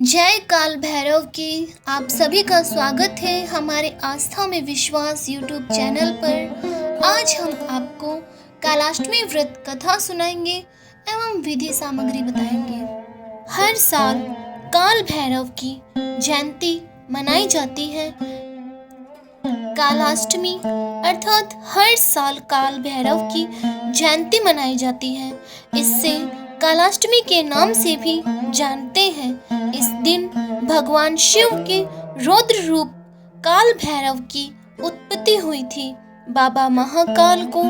जय काल भैरव की आप सभी का स्वागत है हमारे आस्था में विश्वास यूट्यूब चैनल पर। आज हम आपको कालाष्टमी व्रत कथा सुनाएंगे एवं विधि सामग्री बताएंगे। हर साल काल भैरव की जयंती मनाई जाती है। कालाष्टमी अर्थात हर साल काल भैरव की जयंती मनाई जाती है। इससे कालाष्टमी के नाम से भी जानते हैं। इस दिन भगवान शिव के रौद्र रूप काल भैरव की उत्पत्ति हुई थी। बाबा महाकाल को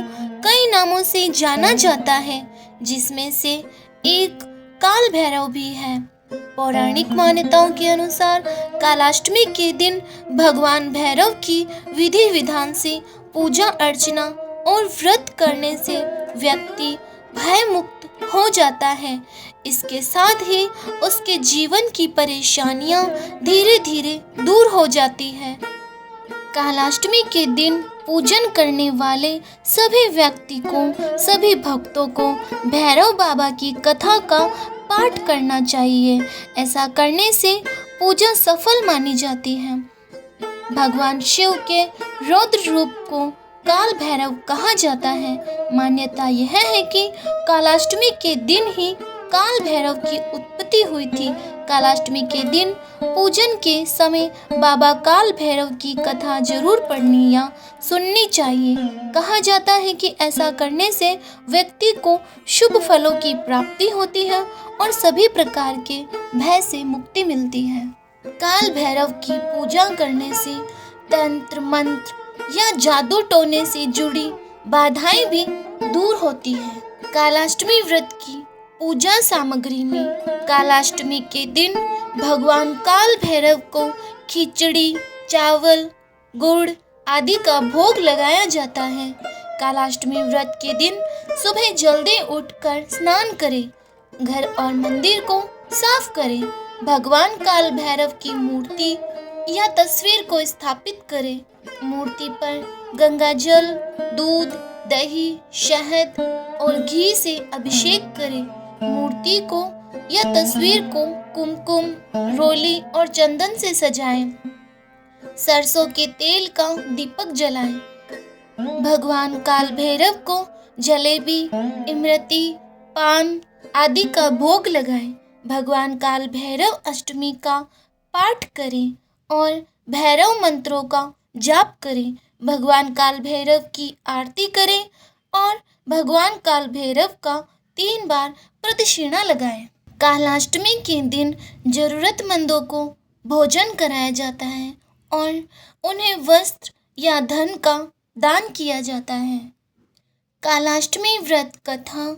कई नामों से जाना जाता है, जिसमें से एक काल भैरव भी है। पौराणिक मान्यताओं के अनुसार कालाष्टमी के दिन भगवान भैरव की विधि विधान से पूजा अर्चना और व्रत करने से व्यक्ति भय मुक्त हो जाता है। इसके साथ ही उसके जीवन की परेशानियां धीरे धीरे दूर हो जाती है। कालाष्टमी के दिन पूजन करने वाले सभी व्यक्ति को, सभी भक्तों को भैरव बाबा की कथा का पाठ करना चाहिए। ऐसा करने से पूजा सफल मानी जाती है। भगवान शिव के रौद्र रूप को काल भैरव कहा जाता है। मान्यता यह है कि कालाष्टमी के दिन ही काल भैरव की उत्पत्ति हुई थी। कालाष्टमी के दिन पूजन के समय बाबा काल भैरव की कथा जरूर पढ़नी या सुननी चाहिए। कहा जाता है कि ऐसा करने से व्यक्ति को शुभ फलों की प्राप्ति होती है और सभी प्रकार के भय से मुक्ति मिलती है। काल भैरव की पूजा करने से तंत्र मंत्र या जादू टोने से जुड़ी बाधाएं भी दूर होती हैं। कालाष्टमी व्रत की पूजा सामग्री में कालाष्टमी के दिन भगवान काल भैरव को खिचड़ी, चावल, गुड़ आदि का भोग लगाया जाता है। कालाष्टमी व्रत के दिन सुबह जल्दी उठकर स्नान करें, घर और मंदिर को साफ करें, भगवान काल भैरव की मूर्ति या तस्वीर को स्थापित करें। मूर्ति पर गंगा जल, दूध, दही, शहद और घी से अभिषेक करें। मूर्ति को या तस्वीर को कुमकुम, रोली और चंदन से सजाएं। सरसों के तेल का दीपक जलाएं। भगवान काल भैरव को जलेबी, इमरती, पान आदि का भोग लगाएं। भगवान काल भैरव अष्टमी का पाठ करें और भैरव मंत्रों का जाप करें। भगवान काल भैरव की आरती करें और भगवान काल भैरव का 3 बार प्रदक्षिणा लगाएं। कालाष्टमी के दिन जरूरतमंदों को भोजन कराया जाता है और उन्हें वस्त्र या धन का दान किया जाता है। कालाष्टमी व्रत कथा।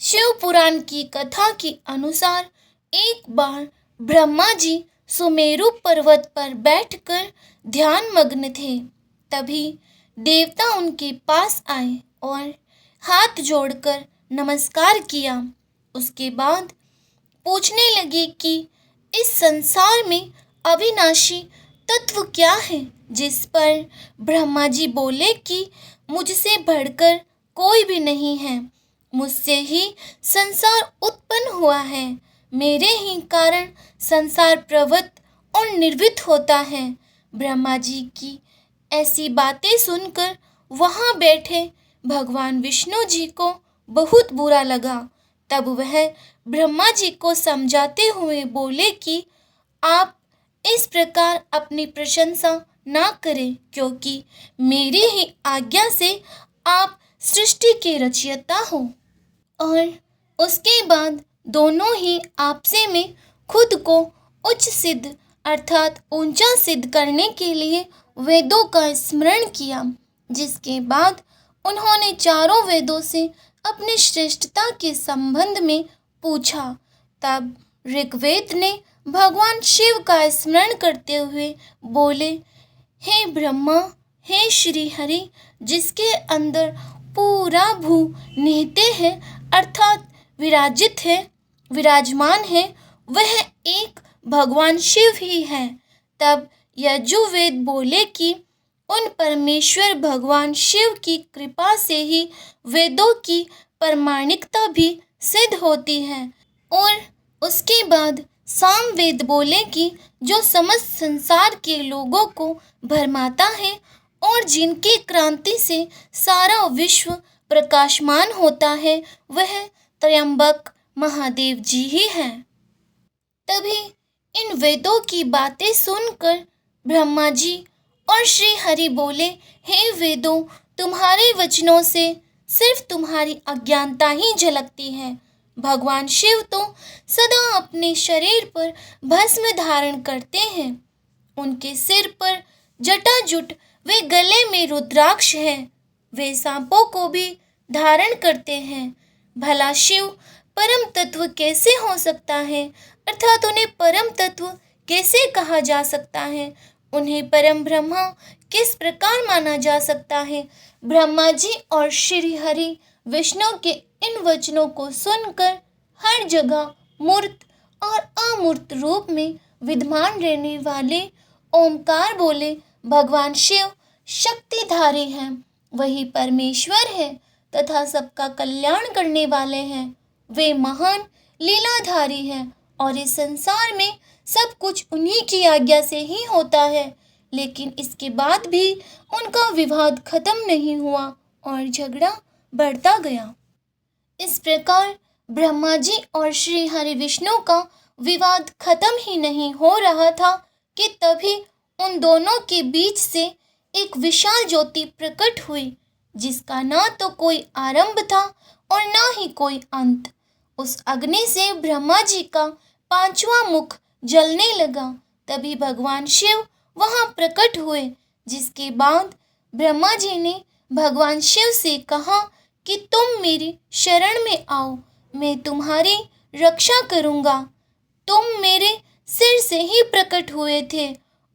शिव पुराण की कथा के अनुसार एक बार ब्रह्मा जी सुमेरु पर्वत पर बैठकर ध्यान मग्न थे। तभी देवता उनके पास आए और हाथ जोड़कर नमस्कार किया। उसके बाद पूछने लगे कि इस संसार में अविनाशी तत्व क्या है, जिस पर ब्रह्मा जी बोले कि मुझसे बढ़कर कोई भी नहीं है। मुझसे ही संसार उत्पन्न हुआ है। मेरे ही कारण संसार प्रवृत्त और निर्वृत्त होता है। ब्रह्मा जी की ऐसी बातें सुनकर वहाँ बैठे भगवान विष्णु जी को बहुत बुरा लगा। तब वह ब्रह्मा जी को समझाते हुए बोले कि आप इस प्रकार अपनी प्रशंसा ना करें, क्योंकि मेरी ही आज्ञा से आप सृष्टि के रचयिता हो। और उसके बाद दोनों ही आपसे में खुद को उच्च सिद्ध अर्थात ऊंचा सिद्ध करने के लिए वेदों का स्मरण किया। जिसके बाद उन्होंने चारों वेदों से अपनी श्रेष्ठता के संबंध में पूछा। तब ऋग्वेद ने भगवान शिव का स्मरण करते हुए बोले, हे ब्रह्मा, हे श्री हरि, जिसके अंदर पूरा भू निहित है अर्थात विराजित है, विराजमान है, वह एक भगवान शिव ही है। तब यजुर्वेद बोले कि उन परमेश्वर भगवान शिव की कृपा से ही वेदों की प्रामाणिकता भी सिद्ध होती है। और उसके बाद सामवेद बोले कि जो समस्त संसार के लोगों को भरमाता है और जिनकी क्रांति से सारा विश्व प्रकाशमान होता है, वह त्र्यंबक महादेव जी ही हैं। तभी इन वेदों की बातें सुनकर ब्रह्मा जी और श्री हरि बोले, हे वेदों, तुम्हारे वचनों से सिर्फ तुम्हारी अज्ञानता ही झलकती है। भगवान शिव तो सदा अपने शरीर पर भस्म धारण करते हैं। उनके सिर पर जटाजुट वे गले में रुद्राक्ष है। वे सांपों को भी धारण करते हैं। भला शिव परम तत्व कैसे हो सकता है, अर्थात उन्हें परम तत्व कैसे कहा जा सकता है, उन्हें परम ब्रह्मा किस प्रकार माना जा सकता है। ब्रह्मा जी और श्री हरि विष्णु के इन वचनों को सुनकर हर जगह मूर्त और अमूर्त रूप में विद्यमान रहने वाले ओमकार बोले, भगवान शिव शक्तिधारी हैं, वही परमेश्वर है तथा सबका कल्याण करने वाले हैं। वे महान लीलाधारी हैं और इस संसार में सब कुछ उन्हीं की आज्ञा से ही होता है। लेकिन इसके बाद भी उनका विवाद खत्म नहीं हुआ और झगड़ा बढ़ता गया। इस प्रकार ब्रह्मा जी और श्री हरि विष्णु का विवाद खत्म ही नहीं हो रहा था कि तभी उन दोनों के बीच से एक विशाल ज्योति प्रकट हुई, जिसका ना तो कोई आरंभ था और ना ही कोई अंत। उस अग्नि से ब्रह्मा जी का पांचवा मुख जलने लगा। तभी भगवान शिव वहां प्रकट हुए, जिसके बाद ब्रह्मा जी ने भगवान शिव से कहा कि तुम मेरी शरण में आओ, मैं तुम्हारी रक्षा करूंगा। तुम मेरे सिर से ही प्रकट हुए थे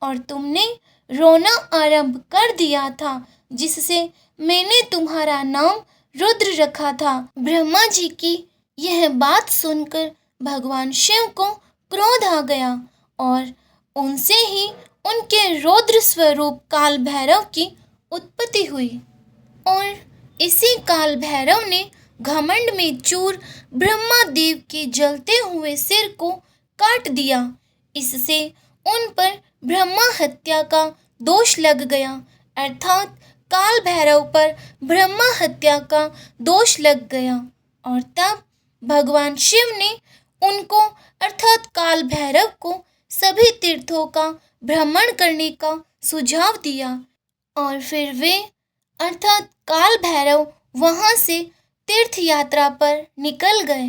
और तुमने रोना आरंभ कर दिया था, जिससे मैंने तुम्हारा नाम रुद्र रखा था। ब्रह्मा जी की यह बात सुनकर भगवान शिव को क्रोध आ गया और उनसे ही उनके रौद्र स्वरूप काल भैरव की उत्पत्ति हुई। और इसी काल भैरव ने घमंड में चूर ब्रह्मा देव के जलते हुए सिर को काट दिया। इससे उन पर ब्रह्मा हत्या का दोष लग गया, अर्थात काल भैरव पर ब्रह्मा हत्या का दोष लग गया। और तब भगवान शिव ने उनको अर्थात काल भैरव को सभी तीर्थों का भ्रमण करने का सुझाव दिया और फिर वे अर्थात काल भैरव वहां से तीर्थ यात्रा पर निकल गए।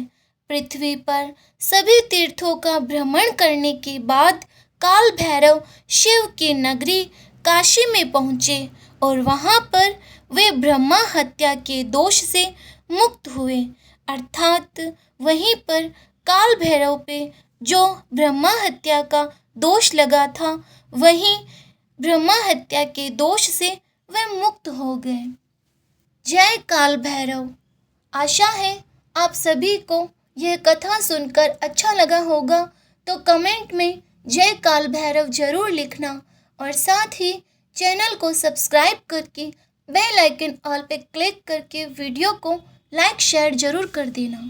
पृथ्वी पर सभी तीर्थों का भ्रमण करने के बाद काल भैरव शिव की नगरी काशी में पहुँचे और वहाँ पर वे ब्रह्मा हत्या के दोष से मुक्त हुए, अर्थात वहीं पर काल भैरव पे जो ब्रह्मा हत्या का दोष लगा था, वहीं ब्रह्मा हत्या के दोष से वे मुक्त हो गए। जय काल भैरव। आशा है आप सभी को यह कथा सुनकर अच्छा लगा होगा, तो कमेंट में जय काल भैरव जरूर लिखना और साथ ही चैनल को सब्सक्राइब करके बेल आइकन ऑल पे क्लिक करके वीडियो को लाइक शेयर जरूर कर देना।